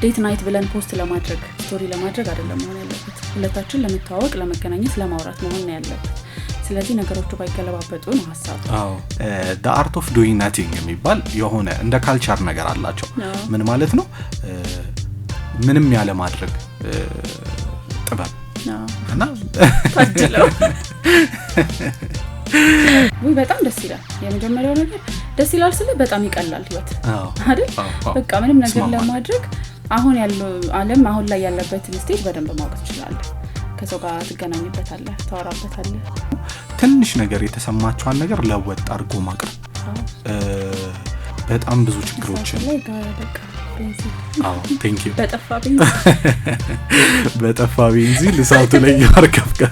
ዴት ናይት ብለን ፖስት ለማድረግ ስቶሪ ለማድረግ አይደለም መሆን ያለበት ሁለታችን ለመተዋወቅ ለመገናኘት ለማውራት መሆን ነው ያለበት ስለዚህ ነገሮቹ ባይገለባበጡ ነው ሐሳብ the art of doing nothing የሚባል የሆነ እንደ ካልቸር ነገር አላቸው ምን ማለት ነው ምንም ያለ ማድረግ ጥበብ እና ታድለው ወይ በጣም ደስ ይላል የመጀመሪያው ነገር ደስ ይላል ስለ በጣም ይቀላል ህይወት አይደል በቃ ምንም ነገር ለማድረግ አሁን ያለው ዓለም አሁን ላይ ያለበትን ስቴጅ በደንብ ማወቅ ይችላል ከሰው ጋር ትገናኝበታለህ ታወራበታለህ ትንሽ ነገር የተሰማቸውን ነገር ለወጥ አድርጎ ማቅረብ በጣም ብዙ ችግሮችን thank you በጠፋ ቤንዚን ለሳውቱ ላይ ያርከፍከ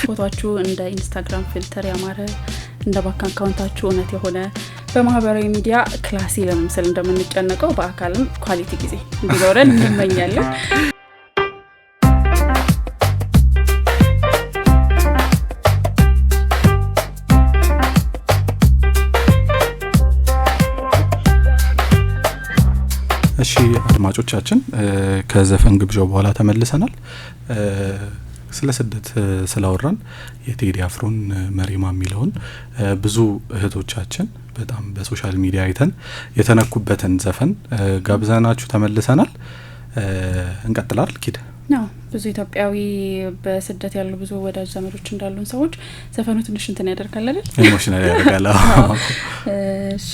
ፎቶአችሁ እንደ ኢንስታግራም ፊልተር ያማረ እንደ ባንክ አካውንታችሁ እውነት የሆነ በማህበራዊ ሚዲያ ክላሲ ለምሳሌ እንደምንጨነቀው በአካልም ኳሊቲ ጊዜ እንዲኖረን እንመኛለን እሺ አድማጮቻችን ከዘፈን ግብዣው በኋላ ተመልሰናል ስለ ስደት ስላወራን የቴዲ አፍሮን መሪማ የሚለውን ብዙ እህቶቻችን በጣም በሶሻል ሚዲያ አይተን የተነኩበትን ዘፈን ጋብዛናችሁ ተመልሰናል እንቀጥላል ኪድ ነው ብዙ ኢትዮጵያዊ በስደት ያሉ ብዙ ወዳጅ ዘመዶች እንዳሉን ሰዎች ዘፈኑ ትንሽ እንትን ያደርጋል አይደል ኢሞሽናል ያደርጋል እሺ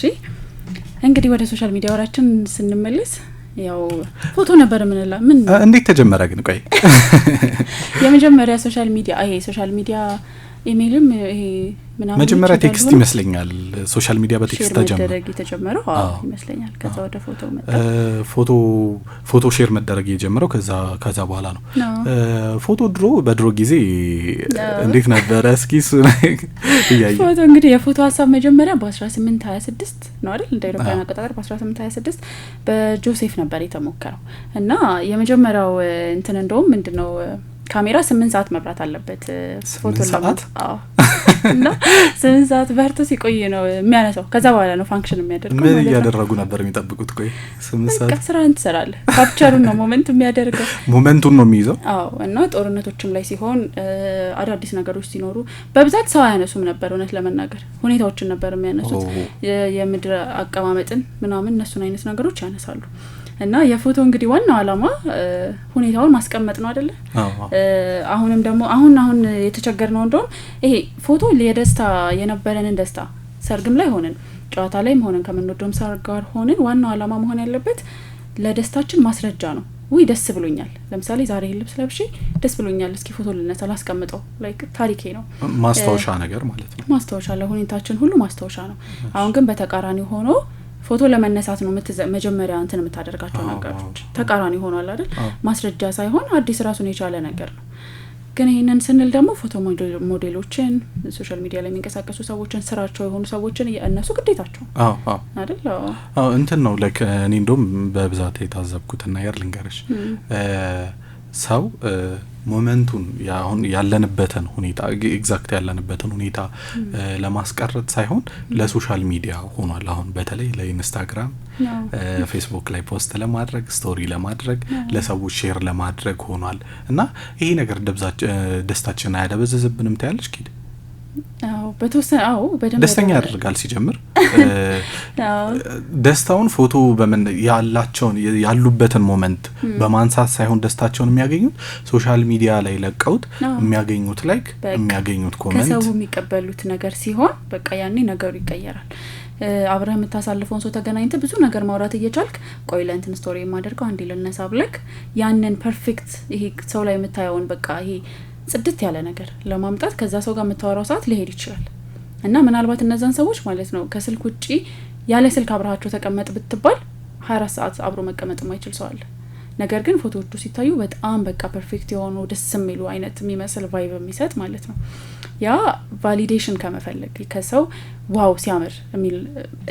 እንግዲህ ወደ ሶሻል ሚዲያ ወራችን ስንመለስ ያው ፎቶ ነበር ምንላ ምን እንዴት ተጀመረ ግን ቆይ የመጀመሪያ ሶሻል ሚዲያ ኢሜልም ይሄ ምናምን መጀመሪያ ቴክስት ይመስለኛል ሶሻል ሚዲያ በቴክስት ተጀመረው ይመስለኛል ከዛ ወደ ፎቶ መጣ ፎቶ ሼር መደረግ የጀመረው ከዛ በኋላ ነው ፎቶ በድሮ ጊዜ እንዴት ነበር እስኪስ ይያይ ፎቶ እንግዲህ የፎቶ ሐሳብ መጀመሪያ በ1826 ነው አይደል እንደ ኢሮፓውያን አቆጣጠር በ1826 በጆሴፍ ነበር የተሞከረው እና የመጀመሪያው እንትን እንደውም ምንድነው ካሜራ 8 ሰዓት መብራት አለበት ፎቶ ለማት እና 8 ሰዓት በርቶ ሲቆይ ነው የሚያነሳው ከዛ በኋላ ነው ፋንክሽን የሚያደርገው ምን ያደረጉ ነበር የሚጠብቁት ቆይ 8 ሰዓት ከስራን ትሰራለህ ካፕቸሩን ነው ሞመንቱን ነው የሚይዘው እና ጦርነቶችም ላይ ሲሆን አዳዲስ ነገሮች ሲኖሩ በብዛት ሰው ያነሱም ነበር እውነት ለመናገር ሁኔታዎችን ነበር የሚያነሱት የምድር አቀማመጥን ምናምን እነሱን አይነት ነገሮች ያነሳሉ እና የፎቶ እንግዲህ ዋናው ዓላማ ሁኔታውን ማስቀመጥ ነው አይደለ አሁንም ደግሞ አሁን የተቸገርነው እንደሆነ ይሄ ፎቶ ለደስታ የነበረንን ደስታ ሰርግም ላይ ሆነን ጨዋታ ላይም ሆነን ከምንወደውም ሰርግ ጋር ሆነን ዋናው ዓላማ መሆን ያለበት ለደስታችን ማስረጃ ነው ወይ ደስ ብሎኛል ለምሳሌ ዛሬ ልብስ ለብሼ ደስ ብሎኛል እስኪ ፎቶ ልነሳ ላስቀምጠው ላይክ ታሪኬ ነው ማስታወሻ ነገር ማለት ነው ማስታወሻ ለሁኔታችን ሁሉ ማስታወሻ ነው አሁን ግን በተቃራኒ ሆኖ ፎቶ ለመነሳት ነው መጀመሪያ እንትን የምታደርጋቸው ነገሮች ተቃራኒ ሆኗል አይደል ማስረጃ ሳይሆን አዲስ ራሱን የቻለ ነገር ነው ግን ይሄንን ስንል ደግሞ ፎቶ ሞዴሎችን ሶሻል ሚዲያ ላይ የሚንቀሳቀሱ ሰዎችን ስራቸው የሆኑ ሰዎችን እነሱ ግዴታቸው አይደል እንትን ነው ላይክ እኔ እንደውም በብዛት የታዘብኩትና ነገር ልንገርሽ ሰው ሞመንቱን ያሁን ያለንበትን ሁኔታ ኤግዛክት ያለንበትን ሁኔታ ለማስቀረት ሳይሆን ለሶሻል ሚዲያ ሆኗል አሁን በተለይ ለኢንስታግራም ፌስቡክ ላይ ፖስት ለማድረግ ስቶሪ ለማድረግ ለሰዎች ሼር ለማድረግ ሆኗል እና ይሄ ነገር ደስታችን አያደበዘዝብንም ታያለሽ ኪድ በተወሰነ በደንብ ደስተኛ ያደርጋል ሲጀምር ደስታውን ፎቶ ያሉበትን ሞመንት በማንሳት ሳይሆን ደስታቸውን የሚያገኙት ሶሻል ሚዲያ ላይ ለቀውት የሚያገኙት ላይክ የሚያገኙት ኮሜንት ከሰው የሚቀበሉት ነገር ሲሆን በቃ ያኔ ነገሩ ይቀየራል አብረህ የምታሳልፈውን ሰው ተገናኝተ ብዙ ነገር ማውራት እየቻልክ ቆይ ለእንትን ስቶሪ የማደርገው አንዴ ለነሳ ብለክ ያንን ፐርፌክት ይሄ ሰው ላይ የምታየውን በቃ ይሄ ጽድት ያለ ነገር ለማምጣት ከዛ ሰው ጋር የምታወራው ሰዓት ሊሄድ ይችላል እና ምናልባት እነዛን ሰዎች ማለት ነው ከስልክ ውጪ ያለ ስልክ አብራቸው ተቀመጥ ብትባል 24 ሰዓት አብሮ መቀመጥ የማይችል ሰው አለ ነገር ግን ፎቶዎቹ ሲታዩ በጣም በቃ ፐርፌክት የሆኑ ደስ የሚሉ አይነት የሚመስል ቫይብ የሚሰጥ ማለት ነው ያ ቫሊዴሽን ከመፈለግ ከሰው ዋው ሲያምር የሚል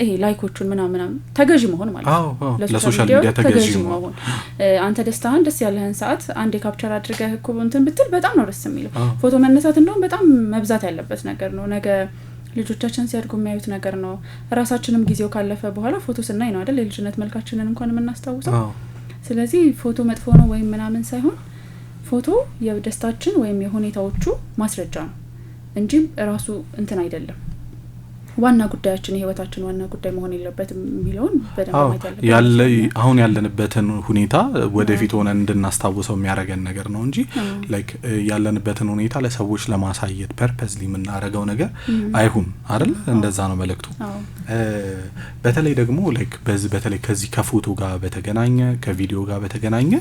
ይሄ ላይኮቹን ምናምን ተገዢ መሆን ማለት ነው ለሶሻል ሚዲያ ተገዢ መሆን አንተ ደስታህን ደስ ያለህን ሰዓት አንዴ ካፕቸር አድርገህ እንትን ብትል በጣም ነው ደስ የሚለው ፎቶ መነሳት እንደውም በጣም መብዛት ያለበት ነገር ነው ነገ ልጆቻችን ሲያድጉ የሚያዩት ነገር ነው ራሳችንም ጊዜው ካለፈ በኋላ ፎቶ ስናይ ነው አይደል የልጅነት መልካችንን እንኳን የምናስታውሰው ስለዚህ ፎቶ መጥፎ ነው ወይም ምናምን ሳይሆን ፎቶ የደስታችን ወይም የሁኔታዎቹ ማስረጃ ነው እንጂ ራሱ እንትን አይደለም ዋና ጉዳያችን የህይወታችን ዋና ጉዳይ መሆን የለበትም የሚለውን በደንብ ማለት ያለ አሁን ያለንበትን ሁኔታ ወደፊት ሆነን እንድናስታውሰው የሚያደርገን ነገር ነው እንጂ ላይክ ያለንበትን ሁኔታ ለሰዎች ለማሳየት ፐርፐዝሊ የምናደርገው ነገር አይሁን አይደል እንደዛ ነው መልእክቱ በተለይ ደግሞ ላይክ በተለይ ከዚህ ከፎቶ ጋር በተገናኘ ከቪዲዮ ጋር በተገናኘ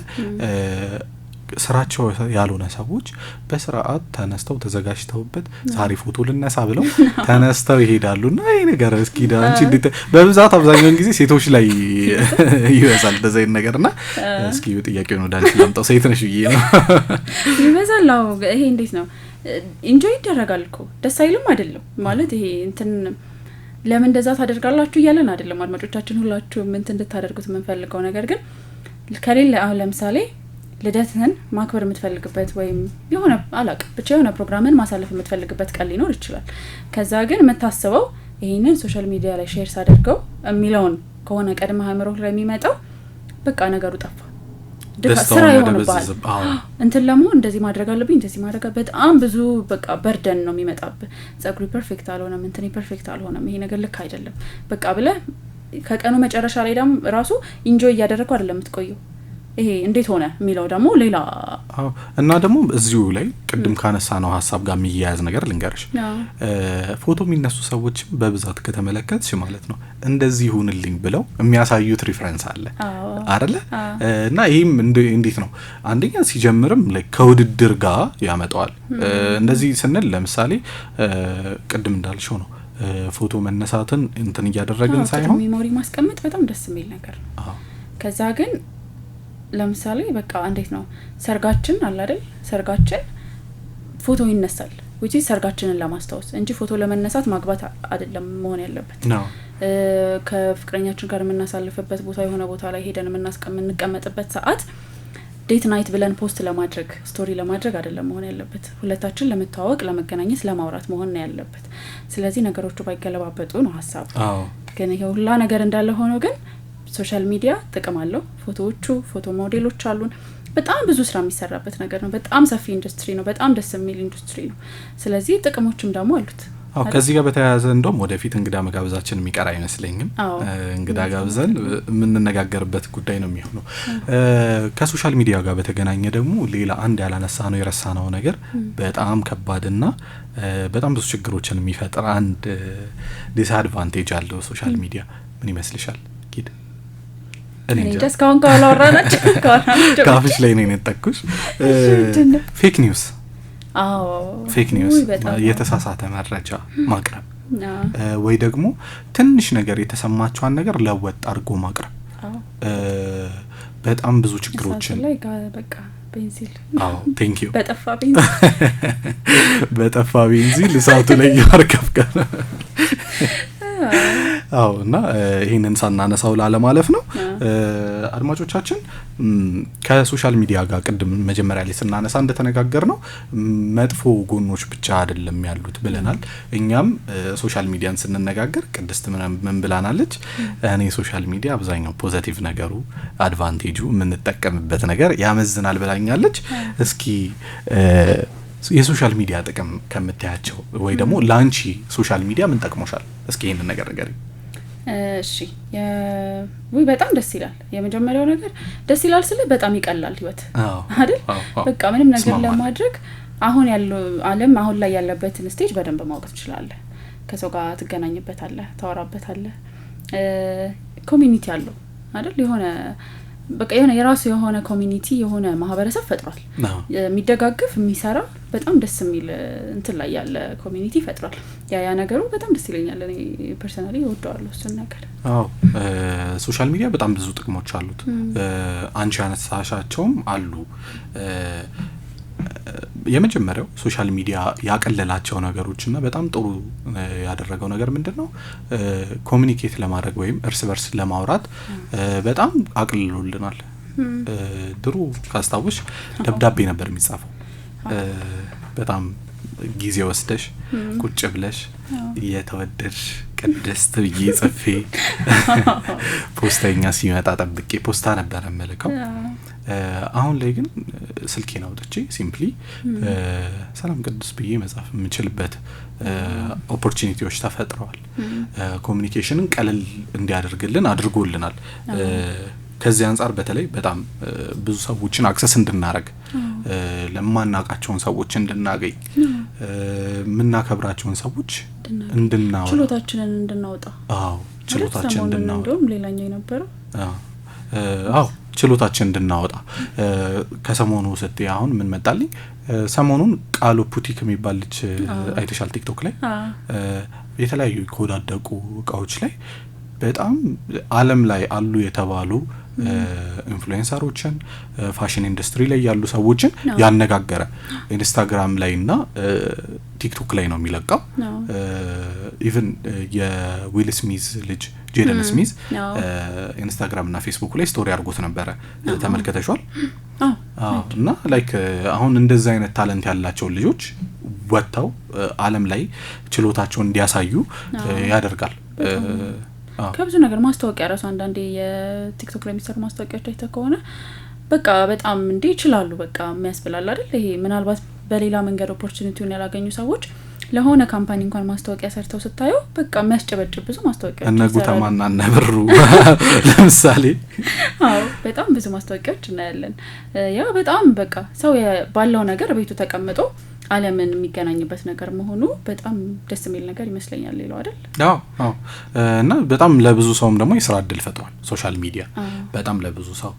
ስራቸው ያልሆነ ሰዎች በስርዓት ተነስተው ተዘጋጅተውበት ዛሬ ፎቶ ልነሳ ብለው ተነስተው ይሄዳሉና ይሄ ነገር እስኪ ዳንቺ እንዴት በብዛት አብዛኛውን ጊዜ ሴቶች ላይ ይወዛል እንደዚህ ነገርና እስኪ ጥያቄው ነው ዳንቺ ለምጣው ሴት ነሽ ብዬ ነው ይበዛል ይሄ እንዴት ነው ኢንጆይ ይደረጋል እኮ ደስ አይልም አይደለም ማለት ይሄ እንትን ለምን እንደዛ ታደርጋላችሁ እያለን አይደለም አድማጮቻችን ሁላችሁም እንትን እንድታደርጉት የምንፈልገው ነገር ግን ከሌለ አሁን ለምሳሌ ልደትህን ማክበር የምትፈልግበት ወይም የሆነ አላቅ ብቻ የሆነ ፕሮግራምን ማሳለፍ የምትፈልግበት ቀን ሊኖር ይችላል ከዛ ግን የምታስበው ይሄንን ሶሻል ሚዲያ ላይ ሼር ሳደርገው የሚለውን ከሆነ ቀድመ አእምሮህ ላይ የሚመጣው በቃ ነገሩ ጠፋ ስራ ይሆንባል እንትን ለመሆን እንደዚህ ማድረግ አለብኝ እንደዚህ ማድረግ በጣም ብዙ በቃ በርደን ነው የሚመጣብህ ጸጉሪ ፐርፌክት አልሆነም እንትኔ ፐርፌክት አልሆነም ይሄ ነገር ልክ አይደለም በቃ ብለህ ከቀኑ መጨረሻ ላይ ደግሞ ራሱ ኢንጆይ እያደረግኩ አይደለም የምትቆየው ይሄ እንዴት ሆነ የሚለው ደግሞ ሌላ እና ደግሞ እዚሁ ላይ ቅድም ካነሳ ነው ሐሳብ ጋር የሚያያዝ ነገር ልንገርሽ ፎቶ የሚነሱ ሰዎች በብዛት ከተመለከትሽ ማለት ነው እንደዚህ ይሁንልኝ ብለው የሚያሳዩት ሪፈረንስ አለ አይደለ እና ይሄም እንዴት ነው አንደኛ ሲጀምርም ላይ ከውድድር ጋር ያመጣዋል እንደዚህ ስንል ለምሳሌ ቅድም እንዳልሽው ነው ፎቶ መነሳትን እንትን እያደረግን ሳይሆን ሜሞሪ ማስቀመጥ በጣም ደስ የሚል ነገር ነው ከዛ ግን ለምሳሌ በቃ እንዴት ነው ሰርጋችን አለ አይደል ሰርጋችን ፎቶ ይነሳል which is ሰርጋችንን ለማስታወስ እንጂ ፎቶ ለመነሳት ማግባት አይደለም መሆን ያለበት ከፍቅረኛችን ጋር የምናሳልፍበት ቦታ የሆነ ቦታ ላይ ሄደን የምንቀመጥበት ሰዓት ዴት ናይት ብለን ፖስት ለማድረግ ስቶሪ ለማድረግ አይደለም መሆን ያለበት ሁለታችን ለመተዋወቅ ለመገናኘት ለማውራት መሆን ነው ያለበት ስለዚህ ነገሮቹ ባይገለባበጡ ነው ሐሳቡ ግን ይሄ ሁሉ ነገር እንዳለ ሆኖ ግን ሶሻል ሚዲያ ጥቅም አለው ፎቶዎቹ ፎቶ ሞዴሎች አሉን በጣም ብዙ ስራ የሚሰራበት ነገር ነው በጣም ሰፊ ኢንዱስትሪ ነው በጣም ደስ የሚል ኢንዱስትሪ ነው ስለዚህ ጥቅሞችም ደግሞ አሉት ከዚህ ጋር በተያያዘ እንደውም ወደፊት እንግዳ መጋብዛችን የሚቀር አይመስለኝም እንግዳ ጋብዘን የምንነጋገርበት ጉዳይ ነው የሚሆነው ከሶሻል ሚዲያ ጋር በተገናኘ ደግሞ ሌላ አንድ ያላነሳ ነው የረሳ ነው ነገር በጣም ከባድና በጣም ብዙ ችግሮችን የሚፈጥር አንድ ዲስአድቫንቴጅ አለው ሶሻል ሚዲያ ምን ይመስልሻል ኪድ እኔ just ካሁን ካላወራናችሁ ካፍሽ ላይ ነው የነጠኩሽ ፌክ ኒውስ ፌክ ኒውስ የተሳሳተ መረጃ ማቅረብ ወይ ደግሞ ትንሽ ነገር የተሰማቸውን ነገር ለወጥ አድርጎ ማቅረብ በጣም ብዙ ችግሮችን በቃ ቤንዚል ቴንክ ዩ በጠፋ ቤንዚል እሳቱ ላይ ያርከፍከ እና ይሄንን ሳናነሳው ለማለፍ ነው አድማጮቻችን ከሶሻል ሚዲያ ጋር ቅድም መጀመሪያ ላይ ስናነሳ እንደተነጋገር ነው መጥፎ ጎኖች ብቻ አይደለም ያሉት ብለናል እኛም ሶሻል ሚዲያን ስንነጋገር ቅድስት ምን ብላናለች እኔ ሶሻል ሚዲያ አብዛኛው ፖዚቲቭ ነገሩ አድቫንቴጁ የምንጠቀምበት ነገር ያመዝናል ብላኛለች እስኪ የሶሻል ሚዲያ ጥቅም ከምታያቸው ወይ ደግሞ ላንቺ ሶሻል ሚዲያ ምን ጠቅሞሻል እስኪ ይሄንን ነገር ንገሪኝ እሺ ወይ በጣም ደስ ይላል የመጀመሪያው ነገር ደስ ይላል ስለ በጣም ይቀላል ህይወት አይደል በቃ ምንም ነገር ለማድረግ አሁን ያለው ዓለም አሁን ላይ ያለበትን ስቴጅ በደንብ ማወቅ ትችላለህ ከሰው ጋር ትገናኝበታለህ ታወራበታለህ ኮሚኒቲ አለው አይደል የሆነ በቃ የራሱ የሆነ ኮሚኒቲ የሆነ ማህበረሰብ ፈጥሯል የሚደጋግፍ የሚሰራ በጣም ደስ የሚል እንትን ላይ ያለ ኮሚኒቲ ፈጥሯል ያ ነገሩ በጣም ደስ ይለኛል እኔ ፐርሰናሊ እወደዋለሁ እሱን ነገር ሶሻል ሚዲያ በጣም ብዙ ጥቅሞች አሉት አንቺ ያነሳሻቸውም አሉ የመጀመሪያው ሶሻል ሚዲያ ያቀለላቸው ነገሮችና በጣም ጥሩ ያደረገው ነገር ምንድነው ኮሙኒኬት ለማድረግ ወይም እርስ በርስ ለማውራት በጣም አቅልሎልናል ድሮ ካስታውሽ ደብዳቤ ነበር የሚጻፈው በጣም ጊዜ ወስደሽ ቁጭ ብለሽ የተወደድሽ ቅድስት ብዬ ጽፌ ፖስተኛ ሲመጣ ጠብቄ ፖስታ ነበረ መልከው። አሁን ላይ ግን ስልኬን አውጥቼ ሲምፕሊ ሰላም ቅዱስ ብዬ መጻፍ የምችልበት ኦፖርቹኒቲዎች ተፈጥረዋል። ኮሚኒኬሽንን ቀለል እንዲያደርግልን አድርጎልናል። ከዚህ አንጻር በተለይ በጣም ብዙ ሰዎችን አክሰስ እንድናረግ ለማናቃቸውን ሰዎች እንድናገኝ ምናከብራቸውን ሰዎች እንድናወጣ ችሎታችንን እንድናወጣ ችሎታችንን እንድናወጣ እንደውም ሌላኛው የነበረው ችሎታችንን እንድናወጣ ከሰሞኑ ስትይ አሁን ምን መጣልኝ ሰሞኑን ቃሉ ፑቲክ የሚባል ልጅ አይተሻል ቲክቶክ ላይ የተለያዩ ኮዳደቁ እቃዎች ላይ በጣም ዓለም ላይ አሉ የተባሉ ኢንፍሉዌንሰሮችን ፋሽን ኢንዱስትሪ ላይ ያሉ ሰዎችን ያነጋገረ ኢንስታግራም ላይና ቲክቶክ ላይ ነው የሚለቀው። ኢቭን የዊል ስሚዝ ልጅ ጄደን ስሚዝ ኢንስታግራም እና ፌስቡክ ላይ ስቶሪ አድርጎት ነበረ። ተመልከተሻል? እና ላይክ አሁን እንደዚህ አይነት ታለንት ያላቸው ልጆች ወጥተው ዓለም ላይ ችሎታቸውን እንዲያሳዩ ያደርጋል። ከብዙ ነገር ማስታወቂያ ራሱ አንዳንዴ የቲክቶክ ላይ የሚሰሩ ማስታወቂያዎች አይተህ ከሆነ በቃ በጣም እንዴ ይችላሉ በቃ የሚያስብላል አይደል? ይሄ ምናልባት በሌላ መንገድ ኦፖርቹኒቲውን ያላገኙ ሰዎች ለሆነ ካምፓኒ እንኳን ማስታወቂያ ሰርተው ስታዩ በቃ የሚያስጨበጭብ ብዙ ማስታወቂያዎች እነጉተማና እነብሩ ለምሳሌ በጣም ብዙ ማስታወቂያዎች እናያለን። ያ በጣም በቃ ሰው ባለው ነገር ቤቱ ተቀምጦ ዓለምን የሚገናኝበት ነገር መሆኑ በጣም ደስ የሚል ነገር ይመስለኛል። ሌላው አይደል? እና በጣም ለብዙ ሰውም ደግሞ የስራ እድል ፈጥሯል ሶሻል ሚዲያ። በጣም ለብዙ ሰው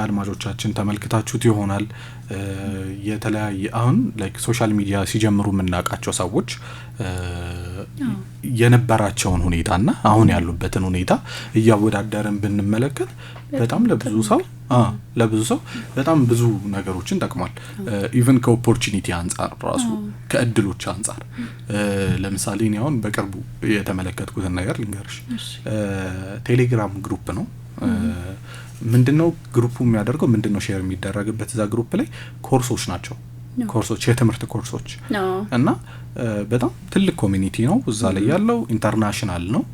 አድማጮቻችን ተመልክታችሁት ይሆናል። የተለያየ አሁን ላይክ ሶሻል ሚዲያ ሲጀምሩ የምናውቃቸው ሰዎች የነበራቸውን ሁኔታና አሁን ያሉበትን ሁኔታ እያወዳደርን ብንመለከት በጣም ለብዙ ሰው በጣም ብዙ ነገሮችን ጠቅሟል። ኢቭን ከኦፖርቹኒቲ አንጻር ራሱ ከእድሎች አንጻር ለምሳሌ እኔ አሁን በቅርቡ የተመለከትኩትን ነገር ልንገርሽ። ቴሌግራም ግሩፕ ነው። ምንድነው ግሩፑ የሚያደርገው? ምንድነው ሼር የሚደረግበት እዛ ግሩፕ ላይ ኮርሶች ናቸው። ኮርሶች የትምህርት ኮርሶች እና በጣም ትልቅ ኮሚኒቲ ነው እዛ ላይ ያለው። ኢንተርናሽናል ነው።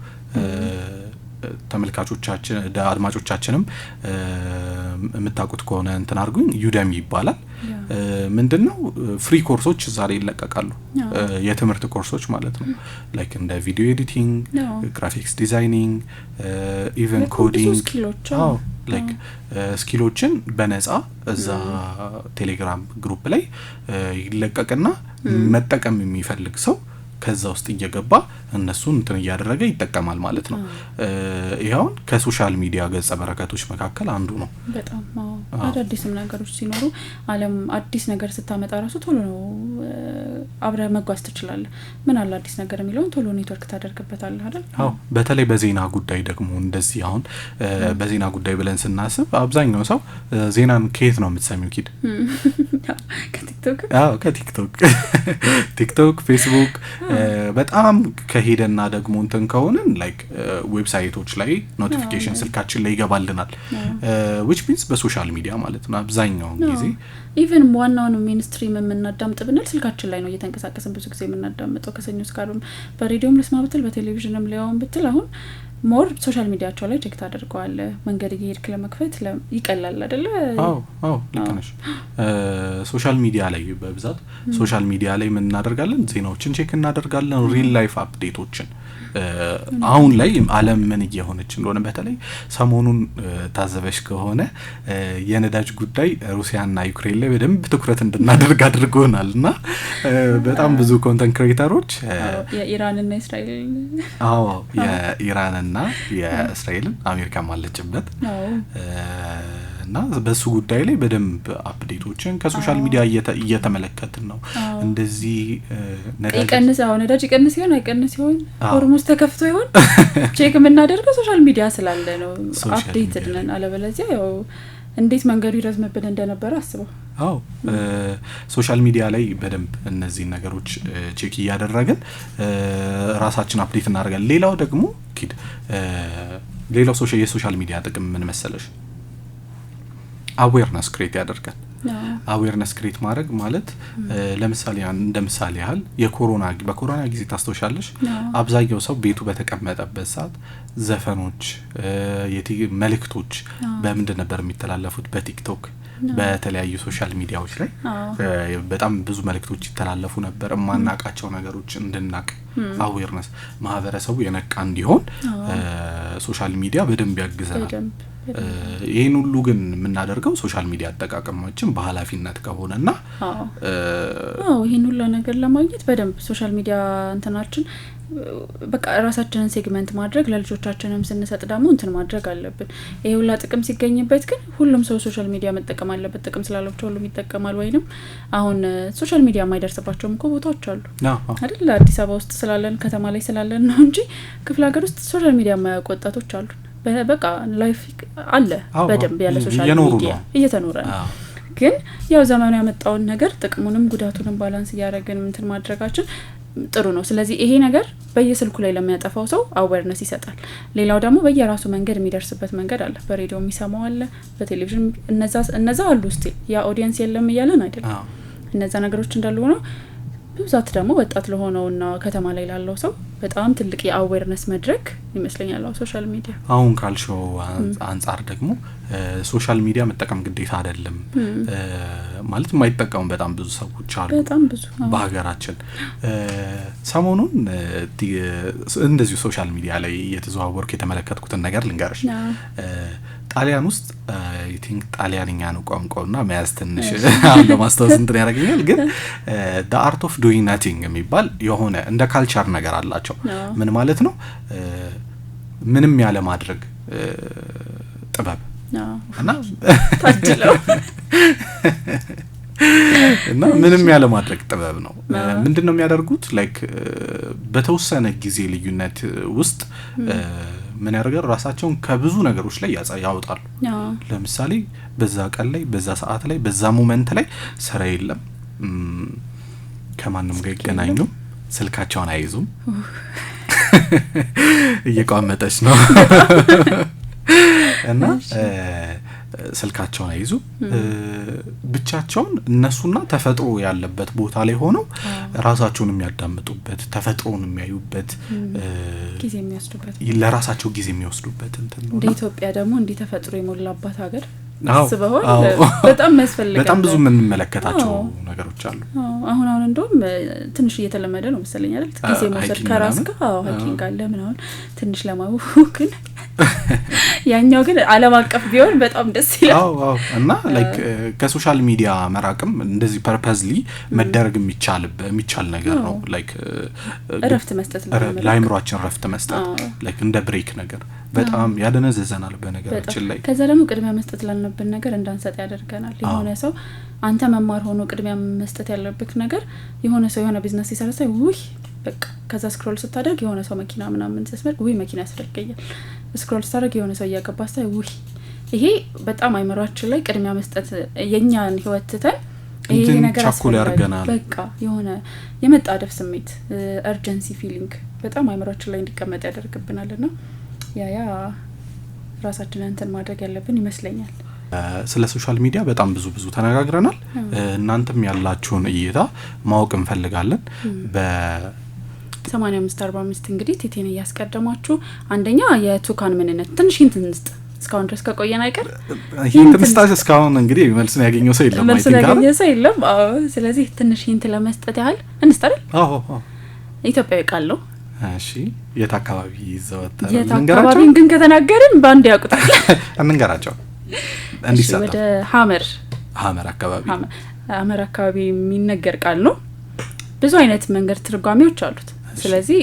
ተመልካቾቻችን አድማጮቻችንም የምታውቁት ከሆነ እንትን አርጉኝ ዩደሚ ይባላል። ምንድነው ፍሪ ኮርሶች እዛ ላይ ይለቀቃሉ። የትምህርት ኮርሶች ማለት ነው። ላይክ እንደ ቪዲዮ ኤዲቲንግ፣ ግራፊክስ ዲዛይኒንግ፣ ኢቨን ኮዲንግ ላይክ ስኪሎችን በነጻ እዛ ቴሌግራም ግሩፕ ላይ ይለቀቅና መጠቀም የሚፈልግ ሰው ከዛ ውስጥ እየገባ እነሱን እንትን እያደረገ ይጠቀማል ማለት ነው። ይሄውን ከሶሻል ሚዲያ ገጸ በረከቶች መካከል አንዱ ነው። በጣም አዳዲስም ነገሮች ሲኖሩ ዓለም አዲስ ነገር ስታመጣ ራሱ ቶሎ ነው አብረህ መጓዝ ትችላለህ። ምን አለ አዲስ ነገር የሚለውን ቶሎ ኔትወርክ ታደርግበታለህ አይደል? በተለይ በዜና ጉዳይ ደግሞ እንደዚህ አሁን በዜና ጉዳይ ብለን ስናስብ አብዛኛው ሰው ዜናን ከየት ነው የምትሰሚው? ኪድ ከቲክቶክ ከቲክቶክ ቲክቶክ፣ ፌስቡክ በጣም ከሄደና ደግሞ እንትን ከሆነን ላይክ ዌብሳይቶች ላይ ኖቲፊኬሽን ስልካችን ላይ ይገባልናል። which means በሶሻል ሚዲያ ማለት ነው አብዛኛው ጊዜ ኢቭን ዋናውን ሜንስትሪም የምናዳምጥ ብንል ስልካችን ላይ ነው እየተንቀሳቀስን ብዙ ጊዜ የምናዳምጠው። ከሰኞ እስከ ዓርብ በሬዲዮም ልስማ ብትል በቴሌቪዥንም ሊያውን ብትል አሁን ሞር ሶሻል ሚዲያቸው ላይ ቼክ ታደርገዋለህ። መንገድ እየሄድክ ለመክፈት ይቀላል አይደለ? ልክ ነሽ። ሶሻል ሚዲያ ላይ በብዛት ሶሻል ሚዲያ ላይ ምን እናደርጋለን? ዜናዎችን ቼክ እናደርጋለን። ሪል ላይፍ አፕዴቶችን አሁን ላይ ዓለም ምን እየሆነች እንደሆነ በተለይ ሰሞኑን ታዘበሽ ከሆነ የነዳጅ ጉዳይ ሩሲያና ዩክሬን ላይ በደንብ ትኩረት እንድናደርግ አድርጎናል እና በጣም ብዙ ኮንተንት ክሬተሮች የኢራንና እስራኤል የኢራንና የእስራኤልን አሜሪካ ማለችበት እና በሱ ጉዳይ ላይ በደንብ አፕዴቶችን ከሶሻል ሚዲያ እየተመለከትን ነው። እንደዚህ ነዳጅ ይቀንስ ይሆን አይቀንስ ይሆን ሆርሙዝ ተከፍቶ ይሆን ቼክ የምናደርገው ሶሻል ሚዲያ ስላለ ነው። አፕዴትድ ነን። አለበለዚያ ያው እንዴት መንገዱ ይረዝምብን እንደነበረ አስበው። ሶሻል ሚዲያ ላይ በደንብ እነዚህ ነገሮች ቼክ እያደረግን ራሳችን አፕዴት እናደርጋለን። ሌላው ደግሞ ኪድ ሌላው የሶሻል ሚዲያ ጥቅም ምን መሰለሽ? አዌርነስ ክሬት ያደርጋል። አዌርነስ ክሬት ማድረግ ማለት ለምሳሌ እንደ ምሳሌ ያህል በኮሮና ጊዜ ታስተውሻለሽ አብዛኛው ሰው ቤቱ በተቀመጠበት ሰዓት ዘፈኖች መልእክቶች በምንድን ነበር የሚተላለፉት በቲክቶክ በተለያዩ ሶሻል ሚዲያዎች ላይ በጣም ብዙ መልእክቶች ይተላለፉ ነበር ማናቃቸው ነገሮች እንድናቅ አዌርነስ ማህበረሰቡ የነቃ እንዲሆን ሶሻል ሚዲያ በደንብ ያግዘናል ይሄን ሁሉ ግን የምናደርገው ሶሻል ሚዲያ አጠቃቀማችን በኃላፊነት ከሆነና ይሄን ሁሉ ነገር ለማግኘት በደንብ ሶሻል ሚዲያ እንትናችን በቃ ራሳችንን ሴግመንት ማድረግ ለልጆቻችንም ስንሰጥ ደግሞ እንትን ማድረግ አለብን ይሄ ሁሉ ጥቅም ሲገኝበት ግን ሁሉም ሰው ሶሻል ሚዲያ መጠቀም አለበት ጥቅም ስላላቸው ሁሉም ይጠቀማል ወይንም አሁን ሶሻል ሚዲያ የማይደርስባቸው ቦታዎች አሉ አይደል አዲስ አበባ ውስጥ ስላለን ከተማ ላይ ስላለን ነው እንጂ ክፍለ ሀገር ውስጥ ሶሻል ሚዲያ የማያውቁ ወጣቶች አሉ በቃ ላይፍ አለ በደንብ ያለ ሶሻል ሚዲያ እየተኖረ ነው ግን ያው ዘመኑ ያመጣውን ነገር ጥቅሙንም ጉዳቱንም ባላንስ ያደረግን እንትን ማድረጋችን ጥሩ ነው ስለዚህ ይሄ ነገር በየስልኩ ላይ ለሚያጠፋው ሰው አዌርነስ ይሰጣል ሌላው ደግሞ በየራሱ መንገድ የሚደርስበት መንገድ አለ በሬዲዮ የሚሰማው አለ በቴሌቪዥን እነዛ አሉ ስቲል ያ ኦዲየንስ የለም ይያለን አይደለም እነዛ ነገሮች እንዳሉ ሆነው በብዛት ደግሞ ወጣት ለሆነውና ከተማ ላይ ላለው ሰው በጣም ትልቅ የአዌርነስ መድረክ ይመስለኛል ሶሻል ሚዲያ አሁን ካልሽው አንፃር ደግሞ ሶሻል ሚዲያ መጠቀም ግዴታ አይደለም ማለት የማይጠቀሙ በጣም ብዙ ሰዎች አሉ በጣም ብዙ በሀገራችን ሰሞኑን እንደዚህ ሶሻል ሚዲያ ላይ እየተዘዋወርኩ የተመለከትኩትን ነገር ልንገርሽ ጣሊያን ውስጥ አይ ቲንክ ጣሊያንኛ ነው ቋንቋውና መያዝ ትንሽ አሁን ለማስተዋወስ እንትን ያደርገኛል ግን the art of doing nothing የሚባል የሆነ እንደ ካልቸር ነገር አላቸው ምን ማለት ነው ምንም ያለ ማድረግ ጥበብ እና እና ምንም ያለ ማድረግ ጥበብ ነው ምንድነው የሚያደርጉት ላይክ በተወሰነ ጊዜ ልዩነት ውስጥ ምን ያደርጋሉ ራሳቸውን ከብዙ ነገሮች ላይ ያወጣሉ ለምሳሌ በዛ ቀን ላይ በዛ ሰዓት ላይ በዛ ሞመንት ላይ ስራ የለም ከማንም ጋር ይገናኙ ስልካቸውን አይዙም እየቋመጠች ነው እና ስልካቸውን አይዙ ብቻቸውን እነሱና ተፈጥሮ ያለበት ቦታ ላይ ሆነው ራሳቸውን የሚያዳምጡበት ተፈጥሮን የሚያዩበት ጊዜ የሚወስዱበት ለራሳቸው ጊዜ የሚወስዱበት እንትን ነው እንደ ኢትዮጵያ ደግሞ እንደ ተፈጥሮ የሞላባት ሀገር ስበሆን በጣም መስፈልጋለሁ በጣም ብዙ ምን መለከታቸው ነገሮች አሉ አሁን እንደውም ትንሽ እየተለመደ ነው መሰለኝ አይደል ጊዜ መውሰድ ከራስ ጋር ሃይኪንግ አለ ምናምን ትንሽ ለማውኩን ያኛው ግን ዓለም አቀፍ ቢሆን በጣም ደስ ይላል እና ላይክ ከሶሻል ሚዲያ መራቅም እንደዚህ ፐርፐዝሊ መደረግ የሚቻል ነገር ነው ላይክ ረፍት መስጠት ነው ለአይምሮአችን ረፍት መስጠት ላይክ እንደ ብሬክ ነገር በጣም ያደነዘዘናል በነገራችን ላይ ከዛ ደግሞ ቅድሚያ መስጠት ላለብን ነገር እንዳንሰጥ ያደርገናል የሆነ ሰው አንተ መማር ሆኖ ቅድሚያ መስጠት ያለበት ነገር የሆነ ሰው የሆነ ቢዝነስ ሲሰራ ውይ በቃ ከዛ ስክሮል ስታደርግ የሆነ ሰው መኪና ምናምን ሲያስመርቅ ውይ መኪና ያስፈልገኛል ስክሮል ስታደርግ የሆነ ሰው ያገባስ ውይ ይሄ በጣም አይመራችን ላይ ቅድሚያ መስጠት የኛን ህይወት ተን ይሄ ነገር ያስፈልጋል በቃ የሆነ የመጣደፍ ስሜት urgency feeling በጣም አይመራችን ላይ እንዲቀመጥ ያደርግብናልና ያ ራሳችንን እንትን ማድረግ ያለብን ይመስለኛል ስለ ሶሻል ሚዲያ በጣም ብዙ ተነጋግረናል እናንተም ያላችሁን እይታ ማወቅ እንፈልጋለን በ8545 እንግዲህ ቲቲን ያስቀደማችሁ አንደኛ የቱካን ምንነት ትንሽ እንስጥ እስካሁን ድረስ ከቆየን አይቀር ይሄን እስካሁን እንግዲህ መልስ ያገኘው ሰው የለም መልስ ያገኘው ሰው የለም ስለዚህ ትንሽ እንት ለመስጠት ያህል እንስታል ኢትዮጵያዊ ቃል ነው እሺ የት አካባቢ ይዘወታል እንገራቸው ግን ከተናገርን ባንድ ያቁታል እንገራቸው እንዲሰጣ ወደ ሀመር አካባቢ የሚነገር ቃል ነው ብዙ አይነት መንገድ ትርጓሜዎች አሉት ስለዚህ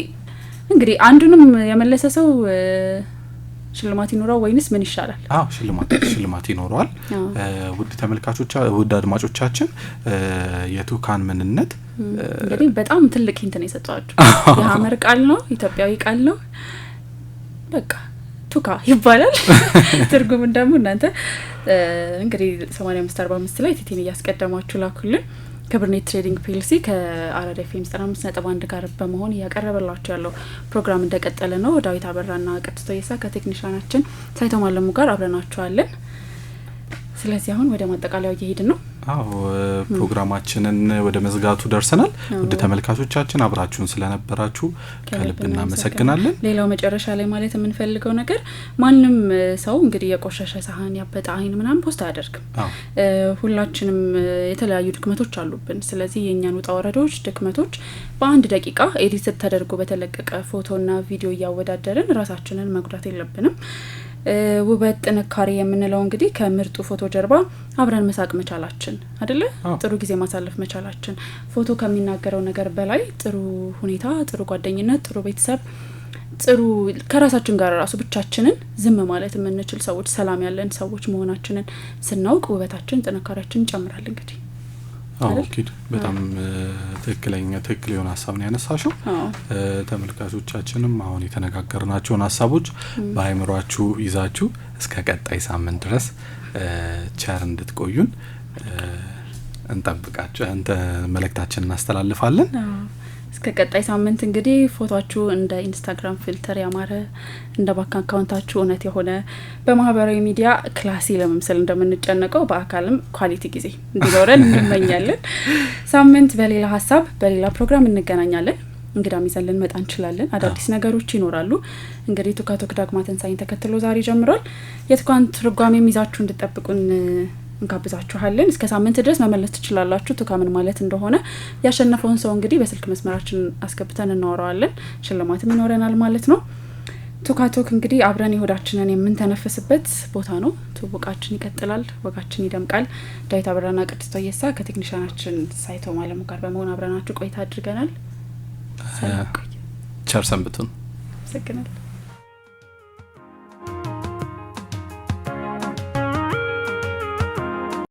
እንግዲህ አንዱንም የመለሰ ሰው ሽልማት ይኖራው ወይንስ ምን ይሻላል ሽልማት ይኖራል ውድ አድማጮቻችን የቱካን ምንነት እንግዲህ በጣም ትልቅ ሂንት ነው የሰጣችሁ የሀመር ቃል ነው ኢትዮጵያዊ ቃል ነው በቃ ቱካ ይባላል ትርጉም እንደሙ እናንተ እንግዲህ 8545 ላይ ቲቲን ያስቀደማችሁ ላኩልን ከብርኔት ትሬዲንግ ፒኤልሲ ከአራዳ ኤፍኤም 95.1 ጋር በመሆን ያቀረበላችሁ ያለው ፕሮግራም እንደቀጠለ ነው ዳዊት አበራና ቅድስት ወይሳ ከቴክኒሻናችን ሳይቶ ማለሙ ጋር አብረናችኋለን ስለዚህ አሁን ወደ ማጠቃለያው እየሄድን ነው። አዎ ፕሮግራማችንን ወደ መዝጋቱ ደርሰናል። ወደ ተመልካቾቻችን አብራችሁን ስለነበራችሁ ከልብ እናመሰግናለን። ሌላው መጨረሻ ላይ ማለት የምንፈልገው ነገር ማንንም ሰው እንግዲህ የቆሸሸ ሳህን ያበጣ አይን ምናምን ፖስት አያደርግም። ሁላችንም የተለያዩ ድክመቶች አሉብን። ስለዚህ የኛን ውጣ ወረዶች ድክመቶች በአንድ ደቂቃ ኤዲት ተደርጎ በተለቀቀ ፎቶና ቪዲዮ እያወዳደርን ራሳችንን መጉዳት የለብንም። ውበት ጥንካሬ የምንለው እንግዲህ ከምርጡ ፎቶ ጀርባ አብረን መሳቅ መቻላችን አይደለ? ጥሩ ጊዜ ማሳለፍ መቻላችን ፎቶ ከሚናገረው ነገር በላይ ጥሩ ሁኔታ፣ ጥሩ ጓደኝነት፣ ጥሩ ቤተሰብ፣ ጥሩ ከራሳችን ጋር ራሱ ብቻችንን ዝም ማለት የምንችል ሰዎች፣ ሰላም ያለን ሰዎች መሆናችንን ስናውቅ ውበታችን ጥንካሬያችን ይጨምራል። እንግዲህ ኦኬ በጣም ትክክል የሆነ ሀሳብ ነው ያነሳሽው። ተመልካቾቻችንም አሁን የተነጋገርናቸውን ሀሳቦች በአይምሯችሁ ይዛችሁ እስከ ቀጣይ ሳምንት ድረስ ቸር እንድትቆዩን እንጠብቃችሁ መልእክታችንን እናስተላልፋለን። እስከ ቀጣይ ሳምንት እንግዲህ ፎቶአችሁ እንደ ኢንስታግራም ፊልተር ያማረ እንደ ባንክ አካውንታችሁ እውነት የሆነ በማህበራዊ ሚዲያ ክላሲ ለመምሰል እንደምንጨነቀው በአካልም ኳሊቲ ጊዜ እንዲኖረን እንመኛለን። ሳምንት በሌላ ሀሳብ በሌላ ፕሮግራም እንገናኛለን። እንግዳም ይዘን ልንመጣ እንችላለን። አዳዲስ ነገሮች ይኖራሉ። እንግዲህ ቱካቱክ ዳግማ ትንሳኤን ተከትሎ ዛሬ ጀምሯል። የቱካን ትርጓሜም ይዛችሁ እንድትጠብቁን እንጋብዛችኋለን። እስከ ሳምንት ድረስ መመለስ ትችላላችሁ ቱካ ምን ማለት እንደሆነ። ያሸነፈውን ሰው እንግዲህ በስልክ መስመራችን አስገብተን እናወራዋለን። ሽልማትም ይኖረናል ማለት ነው። ቱካቱክ እንግዲህ አብረን የሆዳችንን የምንተነፍስበት ቦታ ነው። ትውውቃችን ይቀጥላል፣ ወጋችን ይደምቃል። ዳዊት አብራና ቅድስት ወየሳ ከቴክኒሻናችን ሳይቶ ማለሙ ጋር በመሆን አብረናችሁ ቆይታ አድርገናል። ቸር ሰንብቱን። አመሰግናለሁ።